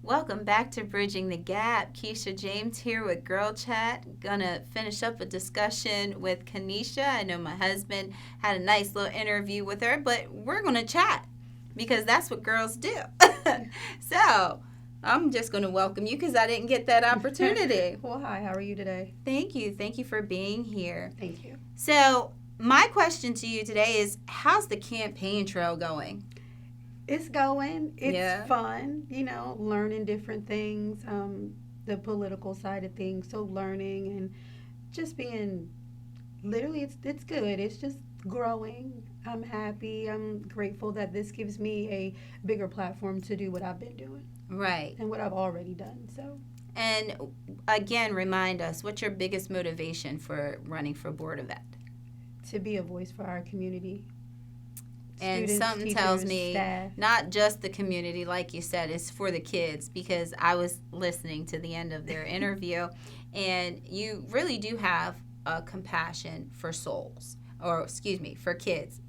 Welcome back to Bridging the Gap. Keisha James here with Girl Chat. Gonna finish up a discussion with Kanisha. I know my husband had a nice little interview with her, but we're gonna chat because that's what girls do. So I'm just gonna welcome you because I didn't get that opportunity. Well, hi, how are you today? Thank you. Thank you for being here. Thank you. So my question to you today is, how's the campaign trail going? It's going. It's Yeah. fun, learning different things, the political side of things. So learning and just being literally it's good. It's just growing. I'm happy. I'm grateful that this gives me a bigger platform to do what I've been doing Right. and what I've already done. So And again, remind us, what's your biggest motivation for running for Board of Ed? to be a voice for our community. And Students, something teachers, tells me staff. not just the community, like you said, it's for the kids, because I was listening to the end of their interview, and you really do have a compassion for souls, or excuse me, for kids.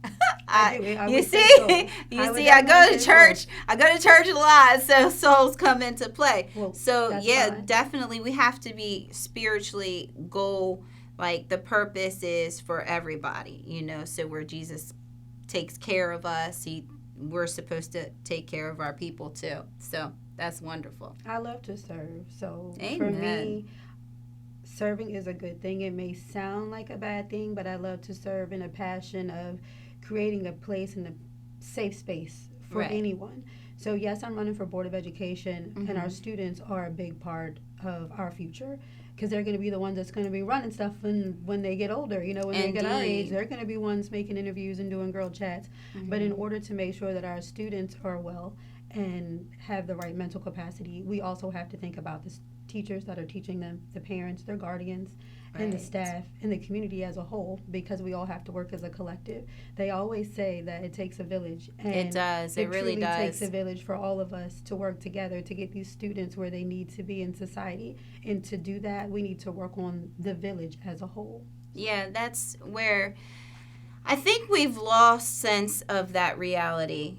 I do. I You would say see, so. you would see, I go definitely to say church. so. I go to church a lot, so souls come into play. Well, So that's yeah, fine. definitely, we have to be spiritually goal. Like the purpose is for everybody, So where Jesus takes care of us, we're supposed to take care of our people too. So that's wonderful. I love to serve. So for Amen. me, serving is a good thing. It may sound like a bad thing, but I love to serve in a passion of creating a place and a safe space for Right. anyone. So yes, I'm running for Board of Education, and our Mhm. students are a big part of our future because they're going to be the ones that's going to be running stuff when they get older. When they get our age, Indeed. they're going to be ones making interviews and doing girl chats. But in Mhm. order to make sure that our students are well and have the right mental capacity, we also have to think about the teachers that are teaching them, the parents, their guardians, and the Right. staff, and the community as a whole, because we all have to work as a collective. They always say that it takes a village, It and does. It it really truly takes a does. village for all of us to work together to get these students where they need to be in society. And to do that, we need to work on the village as a whole. Yeah, that's where I think we've lost sense of that reality,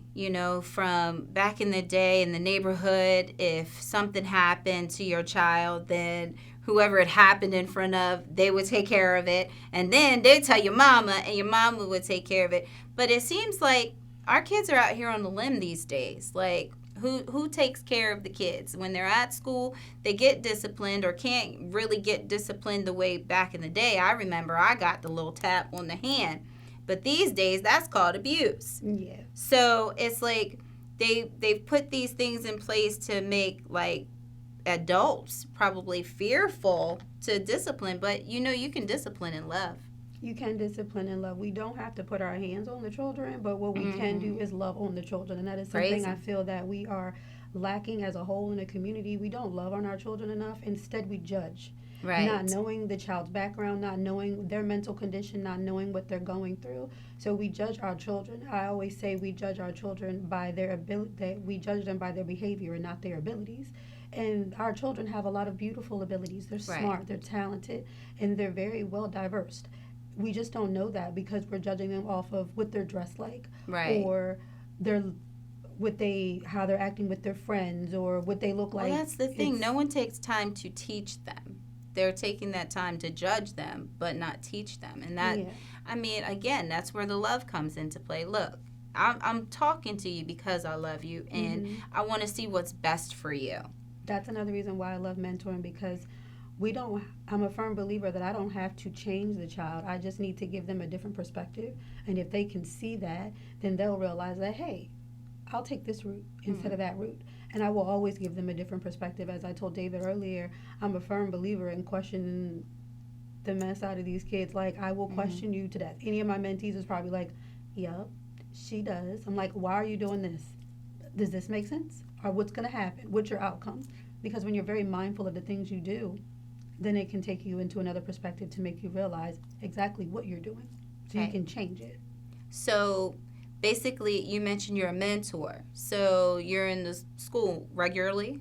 from back in the day in the neighborhood. If something happened to your child, then whoever it happened in front of, they would take care of it. And then they'd tell your mama, and your mama would take care of it. But it seems like our kids are out here on the limb these days. Like, who takes care of the kids when they're at school? They get disciplined or can't really get disciplined the way back in the day. I remember I got the little tap on the hand, but these days that's called abuse. Yeah. So it's like they've put these things in place to make like adults probably fearful to discipline, but you can discipline in love. You can discipline and love. We don't have to put our hands on the children, but what we can do Mm-hmm. is love on the children. And that is Praise something I him. feel that we are lacking as a whole in a community. We don't love on our children enough. Instead, we judge, not Right. knowing the child's background, not knowing their mental condition, not knowing what they're going through. So we judge our children. I always say we judge our children by their ability, we judge them by their behavior and not their abilities. And our children have a lot of beautiful abilities. They're Right. smart, they're talented, and they're very well diverse. We just don't know that because we're judging them off of what they're dressed like, Right. or their what they how they're acting with their friends, or what they look Well, like. that's the thing. It's No one takes time to teach them. They're taking that time to judge them, but not teach them. And that, Yeah. I mean, again, that's where the love comes into play. Look, I'm talking to you because I love you, and hmm I want to see what's best for you. That's another reason why I love mentoring, because we don't I'm a firm believer that I don't have to change the child. I just need to give them a different perspective. And if they can see that, then they'll realize that, hey, I'll take this route instead Mm. of that route. And I will always give them a different perspective. As I told David earlier, I'm a firm believer in questioning the mess out of these kids. Like, I will Mm-hmm. question you to death. Any of my mentees is probably like, yep, she does. I'm like, why are you doing this? Does this make sense? Or what's going to happen? What's your outcome? Because when you're very mindful of the things you do, then it can take you into another perspective to make you realize exactly what you're doing so you Okay. can change it. So basically, you mentioned you're a mentor. So you're in the school regularly.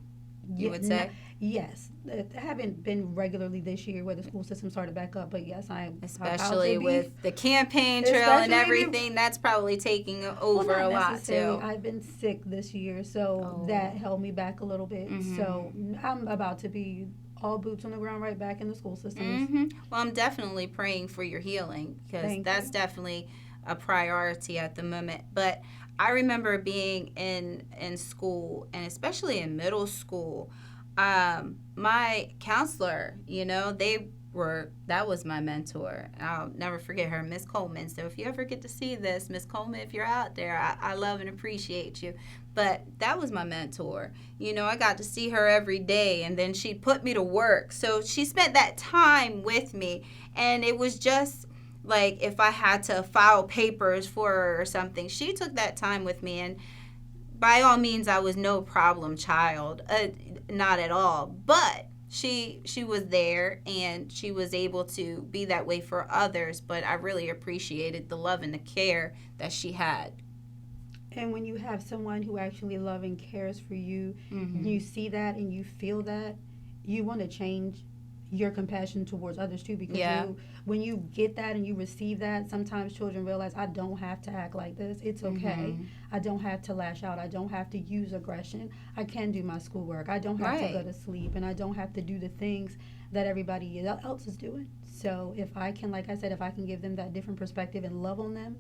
you would say? Yes. I haven't been regularly this year where the school system started back up, but yes, I'm about Especially to be. with the campaign trail and everything, that's probably taking over Well, a not lot necessarily. too. I've been sick this year, so Oh. that held me back a little bit. So Mm-hmm. I'm about to be all boots on the ground right back in the school systems. Mm-hmm. Well, I'm definitely praying for your healing because Thank that's you. definitely a priority at the moment. But I remember being in school, and especially in middle school, my counselor, that was my mentor. I'll never forget her, Miss Coleman. So if you ever get to see this, Miss Coleman, if you're out there, I love and appreciate you. But that was my mentor. I got to see her every day, and then she put me to work. So she spent that time with me, and it was just like if I had to file papers for her or something, she took that time with me. And by all means, I was no problem child, not at all. But she was there, and she was able to be that way for others. But I really appreciated the love and the care that she had. And when you have someone who actually loves and cares for you, Mm-hmm. you see that and you feel that, you want to change your compassion towards others too. Because Yeah. when you get that and you receive that, sometimes children realize I don't have to act like this. It's okay. Mm-hmm. I don't have to lash out. I don't have to use aggression. I can do my schoolwork. I don't have to go Right. to sleep, and I don't have to do the things that everybody else is doing. So if I can, like I said, if I can give them that different perspective and love on them,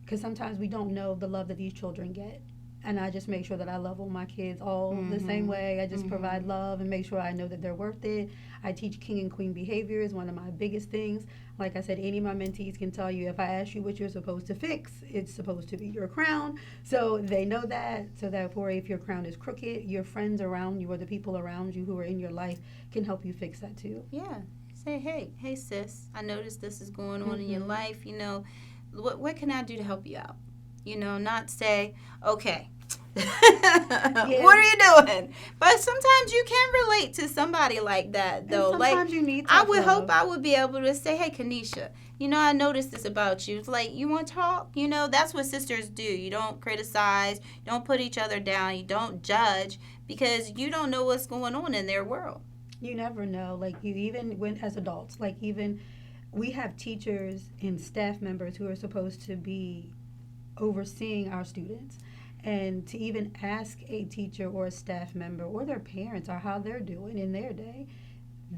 because sometimes we don't know the love that these children get. And I just make sure that I love all my kids all the same Mm-hmm. way. I just provide Mm-hmm. love and make sure I know that they're worth it. I teach king and queen behavior is one of my biggest things. Like I said, any of my mentees can tell you if I ask you what you're supposed to fix, it's supposed to be your crown. So they know that. So therefore, if your crown is crooked, your friends around you or the people around you who are in your life can help you fix that too. Yeah. Say, hey, sis, I noticed this is going on in your Mm-hmm. life. What can I do to help you out? Not say, okay, Yeah. what are you doing? But sometimes you can relate to somebody like that, And though. Like, sometimes you need I tough would hope love. I would be able to say, hey, Kanisha, I noticed this about you. It's like, you want to talk? That's what sisters do. You don't criticize, you don't put each other down, you don't judge because you don't know what's going on in their world. You never know. Like you even when as adults, like even we have teachers and staff members who are supposed to be overseeing our students. And to even ask a teacher or a staff member or their parents or how they're doing in their day,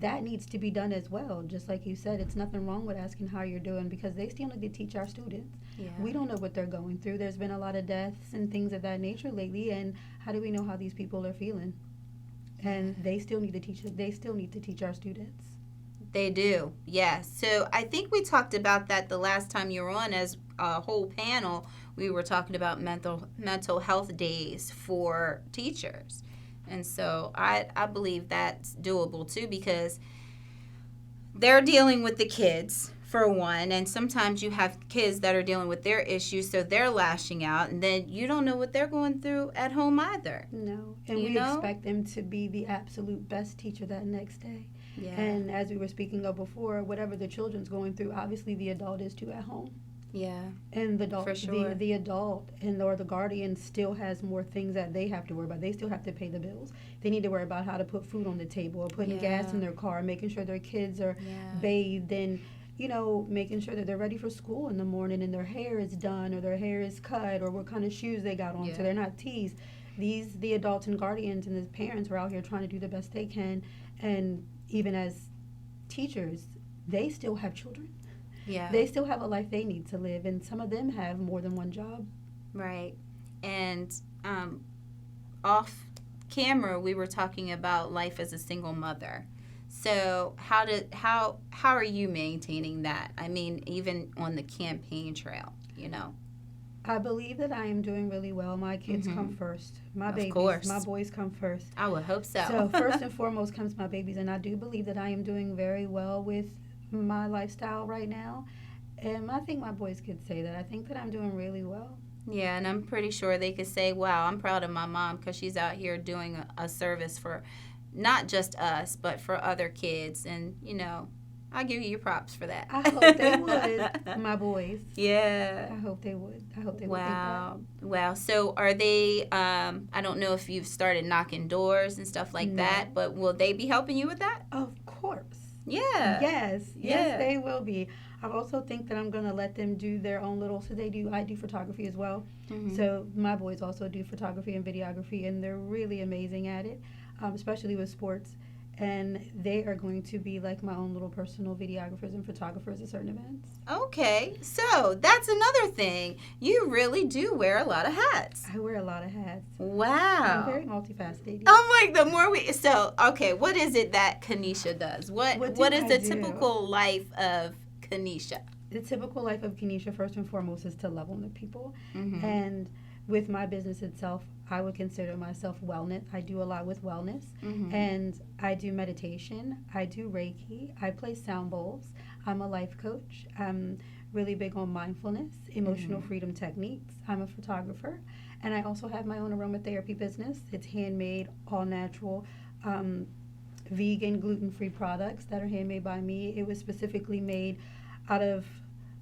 that needs to be done as well. Just like you said, it's nothing wrong with asking how you're doing because they still need to teach our students. Yeah. We don't know what they're going through. There's been a lot of deaths and things of that nature lately, and how do we know how these people are feeling? And they still need to teach. They still need to teach our students. They do, yes. So I think we talked about that the last time you were on as a whole panel. We were talking about mental health days for teachers. And so I believe that's doable too because they're dealing with the kids for one, and sometimes you have kids that are dealing with their issues, so they're lashing out, and then you don't know what they're going through at home either. No, and You we know? expect them to be the absolute best teacher that next day. Yeah. And as we were speaking of before, whatever the children's going through, obviously the adult is too at home. Yeah. And the adult, For sure. the adult and or the guardian still has more things that they have to worry about. They still have to pay the bills. They need to worry about how to put food on the table or putting gas in Yeah. their car, making sure their kids are Yeah. bathed and making sure that they're ready for school in the morning and their hair is done or their hair is cut or what kind of shoes they got on Yeah. so they're not teased. The adults and guardians and the parents are out here trying to do the best they can, and even as teachers, they still have children. Yeah. They still have a life they need to live, and some of them have more than one job. Right. And off camera, we were talking about life as a single mother. So how are you maintaining that? I mean, even on the campaign trail. I believe that I am doing really well. My kids come Mhm. first. My Of babies, course. my boys come first. I would hope so. So first and foremost comes my babies, and I do believe that I am doing very well with my lifestyle right now. And I think my boys could say that. I think that I'm doing really well. Yeah, and I'm pretty sure they could say, wow, I'm proud of my mom because she's out here doing a service for not just us, but for other kids. And, I'll give you your props for that. I hope they would, my boys. Yeah. I hope they would. I hope they Wow. would Wow. So are they, I don't know if you've started knocking doors and stuff like No. that, but will they be helping you with that? think that. Of course. Yeah. Yes, Yeah. they will be. I also think that I'm gonna let them do their own little. So I do photography as well. Mhm. So my boys also do photography and videography, and they're really amazing at it, especially with sports. And they are going to be like my own little personal videographers and photographers at certain events. Okay. So that's another thing. You really do wear a lot of hats. I wear a lot of hats. Wow. I'm very multifaceted. Oh my! The more we okay, what is it that Kanisha does? What What do is I the do? typical life of Kanisha? The typical life of Kenesha, first and foremost, is to love on the people. Mm-hmm. And with my business itself, I would consider myself wellness. I do a lot with wellness. Mm-hmm. And I do meditation. I do Reiki. I play sound bowls. I'm a life coach. I'm really big on mindfulness, emotional freedom techniques. I'm a photographer. And I also have my own aromatherapy business. It's handmade, all natural, vegan, gluten-free products that are handmade by me. It was specifically made out of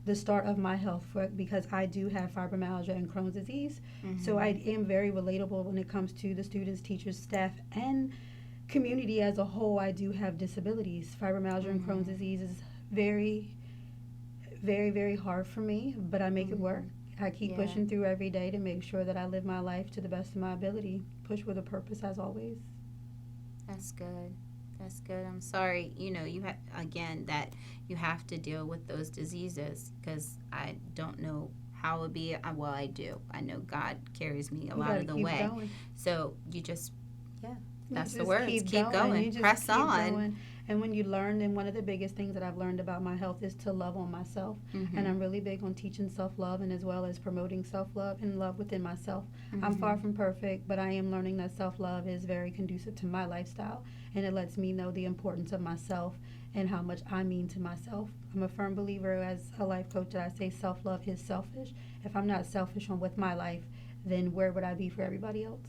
the start of my health because I do have fibromyalgia and Crohn's disease. So I am very relatable when it comes to the students, teachers, staff, and community as a whole. I do have disabilities. Fibromyalgia and Crohn's disease is very, very, very hard for me, but I make it work. I keep pushing through every day to make sure that I live my life to the best of my ability. Push with a purpose, as always. That's good. That's good. I'm sorry. You have again that you have to deal with those diseases because I don't know how it would be. Well, I do. I know God carries me a lot of the way. Going. So you just, that's You the just words. Keep going. You just Press keep on. going. And when you learn, and one of the biggest things that I've learned about my health is to love on myself. Mm-hmm. And I'm really big on teaching self-love and as well as promoting self-love and love within myself. I'm far from perfect, but I am learning that self-love is very conducive to my lifestyle. And it lets me know the importance of myself and how much I mean to myself. I'm a firm believer as a life coach that I say self-love is selfish. If I'm not selfish with my life, then where would I be for everybody else?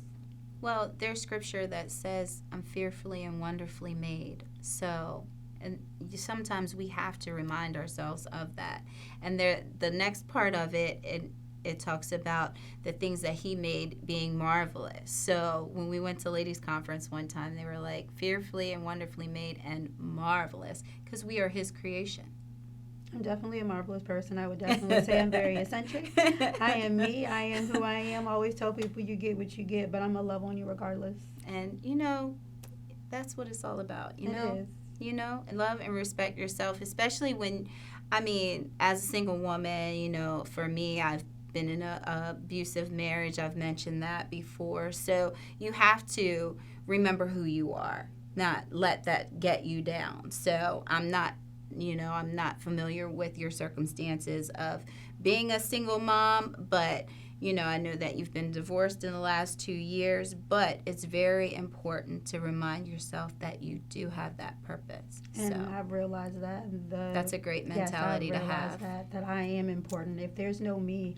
Well, there's scripture that says, I'm fearfully and wonderfully made. So, and sometimes we have to remind ourselves of that. And the next part of it talks about the things that he made being marvelous. So when we went to ladies conference one time, they were like, fearfully and wonderfully made and marvelous, because we are his creation. I'm definitely a marvelous person. I would definitely say I'm very eccentric. I am me. I am who I am. I always tell people you get what you get, but I'm going to love on you regardless. And, that's what it's all about, It is. And love and respect yourself, especially when, as a single woman, for me, I've been in a abusive marriage. I've mentioned that before. So you have to remember who you are, not let that get you down. So I'm not familiar with your circumstances of being a single mom, but, I know that you've been divorced in the last 2 years, but it's very important to remind yourself that you do have that purpose. And so I've realized that. that's a great mentality to have. That I am important. If there's no me,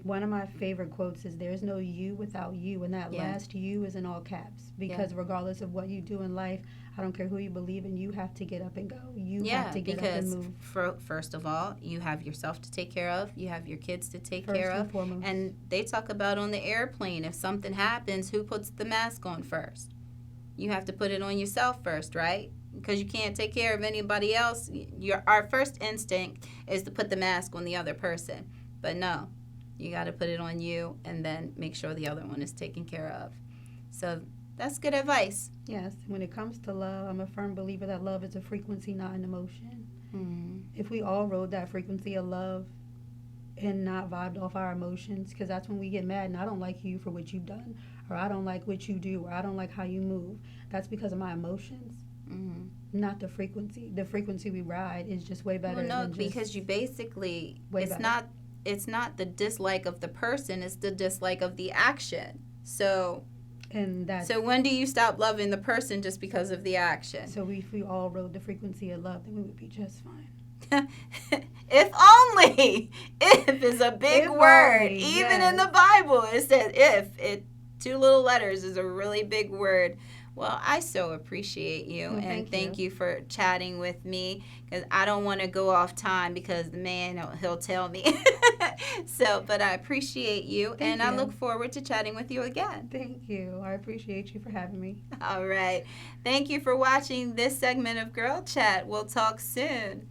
one of my favorite quotes is, there's no you without you. And that last you is in all caps. Because regardless of what you do in life, I don't care who you believe in, you have to get up and go. You have to get up and move. First of all, you have yourself to take care of. You have your kids to take First care and of. foremost. And they talk about on the airplane, if something happens, who puts the mask on first? You have to put it on yourself first, right? Because you can't take care of anybody else. Our first instinct is to put the mask on the other person. But no, you got to put it on you and then make sure the other one is taken care of. So that's good advice. Yes, when it comes to love, I'm a firm believer that love is a frequency, not an emotion. Mm-hmm. If we all rode that frequency of love and not vibed off our emotions, because that's when we get mad and I don't like you for what you've done, or I don't like what you do, or I don't like how you move. That's because of my emotions, not the frequency. The frequency we ride is just way better. Well, no, than just because you basically, it's better. not the dislike of the person, it's the dislike of the action. So when do you stop loving the person just because of the action? So if we all rode the frequency of love, then we would be just fine. If only. If is a big word. Only, Even in the Bible, it says if. 2 little letters is a really big word. Well, I so appreciate you, Well, and thank thank you. you for chatting with me, because I don't want to go off time because the man, he'll tell me. So, but I appreciate you, Thank and I look you. forward to chatting with you again. Thank you. I appreciate you for having me. All right. Thank you for watching this segment of Girl Chat. We'll talk soon.